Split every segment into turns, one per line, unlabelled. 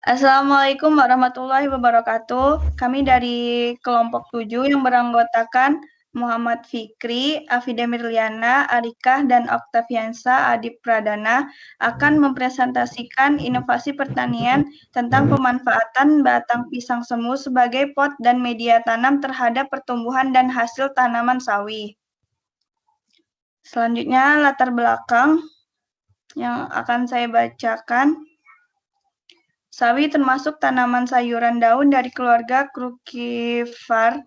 Assalamualaikum warahmatullahi wabarakatuh. Kami dari kelompok 7 yang beranggotakan Muhammad Fikri, Afida Mirliana, Arika, dan Oktaviansa Adip Pradana akan mempresentasikan inovasi pertanian tentang pemanfaatan batang pisang semu sebagai pot dan media tanam terhadap pertumbuhan dan hasil tanaman sawi. Selanjutnya, latar belakang yang akan saya bacakan. Sawi termasuk tanaman sayuran daun dari keluarga Crucifer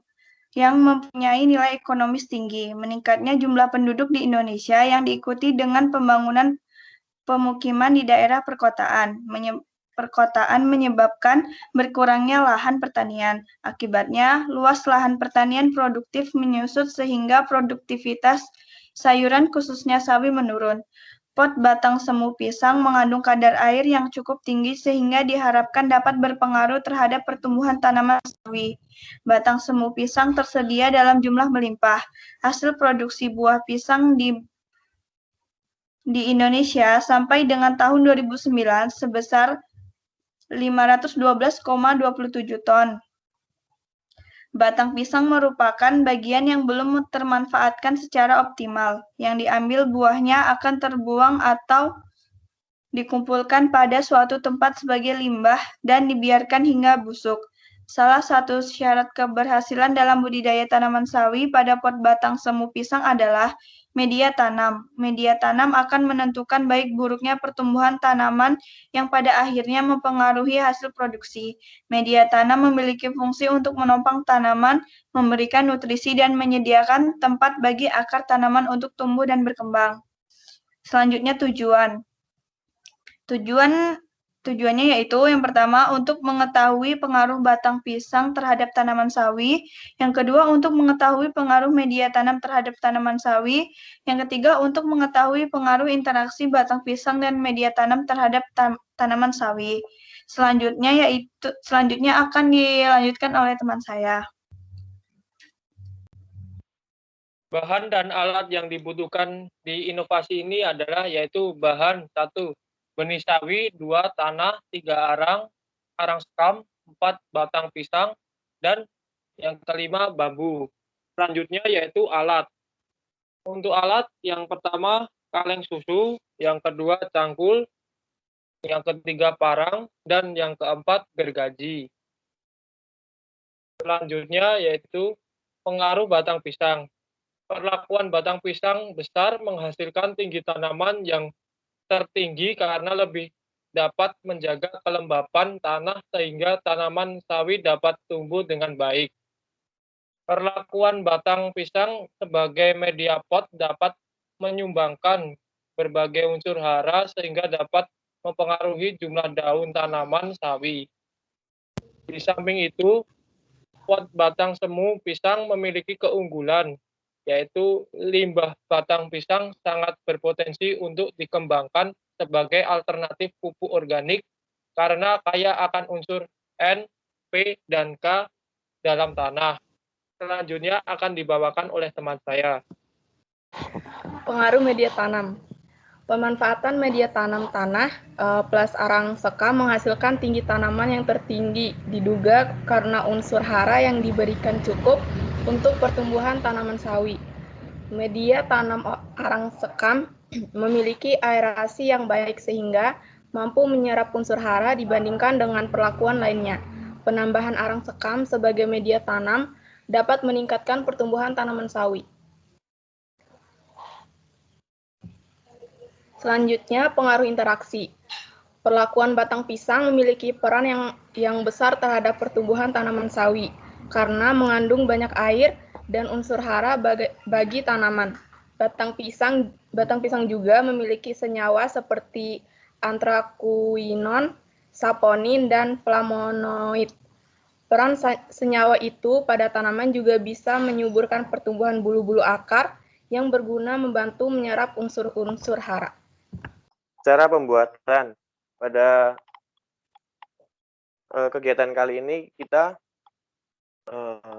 yang mempunyai nilai ekonomis tinggi. Meningkatnya jumlah penduduk di Indonesia yang diikuti dengan pembangunan pemukiman di daerah perkotaan menyebabkan berkurangnya lahan pertanian. Akibatnya, luas lahan pertanian produktif menyusut sehingga produktivitas sayuran khususnya sawi menurun. Pot batang semu pisang mengandung kadar air yang cukup tinggi sehingga diharapkan dapat berpengaruh terhadap pertumbuhan tanaman sawi. Batang semu pisang tersedia dalam jumlah melimpah. Hasil produksi buah pisang di Indonesia sampai dengan tahun 2009 sebesar 512,27 ton. Batang pisang merupakan bagian yang belum termanfaatkan secara optimal. Yang diambil buahnya akan terbuang atau dikumpulkan pada suatu tempat sebagai limbah dan dibiarkan hingga busuk. Salah satu syarat keberhasilan dalam budidaya tanaman sawi pada pot batang semu pisang adalah media tanam. Media tanam akan menentukan baik buruknya pertumbuhan tanaman yang pada akhirnya mempengaruhi hasil produksi. Media tanam memiliki fungsi untuk menopang tanaman, memberikan nutrisi, dan menyediakan tempat bagi akar tanaman untuk tumbuh dan berkembang. Selanjutnya tujuan. Tujuannya yaitu yang pertama untuk mengetahui pengaruh batang pisang terhadap tanaman sawi, yang kedua untuk mengetahui pengaruh media tanam terhadap tanaman sawi, yang ketiga untuk mengetahui pengaruh interaksi batang pisang dan media tanam terhadap tanaman sawi. Selanjutnya akan dilanjutkan oleh teman saya.
Bahan dan alat yang dibutuhkan di inovasi ini adalah yaitu bahan 1. Benih sawi, 2. Tanah, 3. Arang sekam, 4. Batang pisang, dan yang kelima bambu. Selanjutnya yaitu alat. Untuk alat yang pertama kaleng susu, yang kedua cangkul, yang ketiga parang, dan yang keempat gergaji. Selanjutnya yaitu pengaruh batang pisang. Perlakuan batang pisang besar menghasilkan tinggi tanaman yang tertinggi karena lebih dapat menjaga kelembapan tanah sehingga tanaman sawi dapat tumbuh dengan baik. Perlakuan batang pisang sebagai media pot dapat menyumbangkan berbagai unsur hara sehingga dapat mempengaruhi jumlah daun tanaman sawi. Di samping itu, pot batang semu pisang memiliki keunggulan, yaitu limbah batang pisang sangat berpotensi untuk dikembangkan sebagai alternatif pupuk organik karena kaya akan unsur N, P, dan K dalam tanah. Selanjutnya akan dibawakan oleh teman saya.
Pengaruh media tanam. Pemanfaatan media tanam tanah plus arang sekam menghasilkan tinggi tanaman yang tertinggi, diduga karena unsur hara yang diberikan cukup untuk pertumbuhan tanaman sawi. Media tanam arang sekam memiliki aerasi yang baik sehingga mampu menyerap unsur hara dibandingkan dengan perlakuan lainnya. Penambahan arang sekam sebagai media tanam dapat meningkatkan pertumbuhan tanaman sawi. Selanjutnya, pengaruh interaksi. Perlakuan batang pisang memiliki peran yang besar terhadap pertumbuhan tanaman sawi karena mengandung banyak air dan unsur hara bagi tanaman. Batang pisang juga memiliki senyawa seperti anthraquinone, saponin, dan flavonoid. Peran senyawa itu pada tanaman juga bisa menyuburkan pertumbuhan bulu-bulu akar yang berguna membantu menyerap unsur-unsur hara.
Cara pembuatan pada kegiatan kali ini kita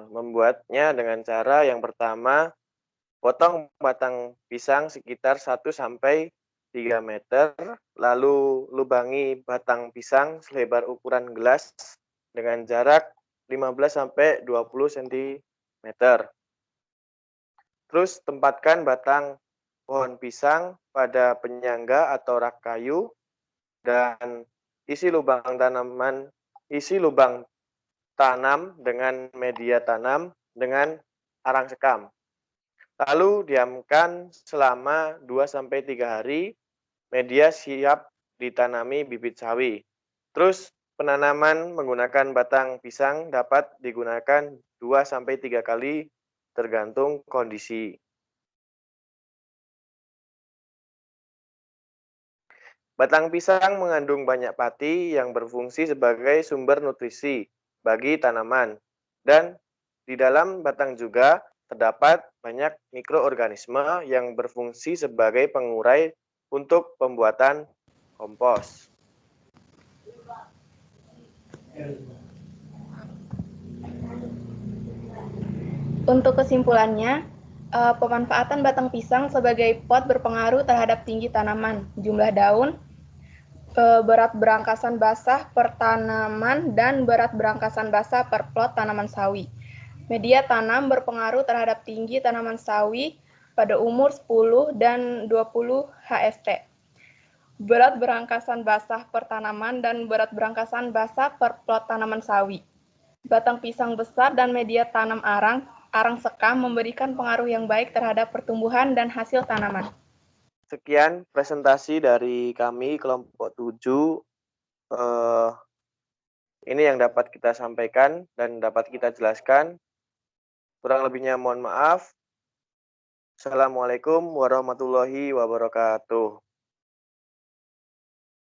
membuatnya dengan cara yang pertama potong batang pisang sekitar 1-2 3 meter, lalu lubangi batang pisang selebar ukuran gelas dengan jarak 15-20 cm. Terus tempatkan batang pohon pisang pada penyangga atau rak kayu dan isi lubang tanam dengan media tanam dengan arang sekam. Lalu diamkan selama 2-3 hari, media siap ditanami bibit sawi. Terus penanaman menggunakan batang pisang dapat digunakan 2-3 kali tergantung kondisi. Batang pisang mengandung banyak pati yang berfungsi sebagai sumber nutrisi bagi tanaman. Dan di dalam batang juga terdapat banyak mikroorganisme yang berfungsi sebagai pengurai untuk pembuatan kompos.
Untuk kesimpulannya, pemanfaatan batang pisang sebagai pot berpengaruh terhadap tinggi tanaman, jumlah daun, berat berangkasan basah per tanaman, dan berat berangkasan basah per plot tanaman sawi. Media tanam berpengaruh terhadap tinggi tanaman sawi pada umur 10 dan 20 HST. Berat berangkasan basah per tanaman dan berat berangkasan basah per plot tanaman sawi. Batang pisang besar dan media tanam arang sekam memberikan pengaruh yang baik terhadap pertumbuhan dan hasil tanaman.
Sekian presentasi dari kami kelompok 7. Ini yang dapat kita sampaikan dan dapat kita jelaskan. Kurang lebihnya mohon maaf. Assalamualaikum warahmatullahi wabarakatuh.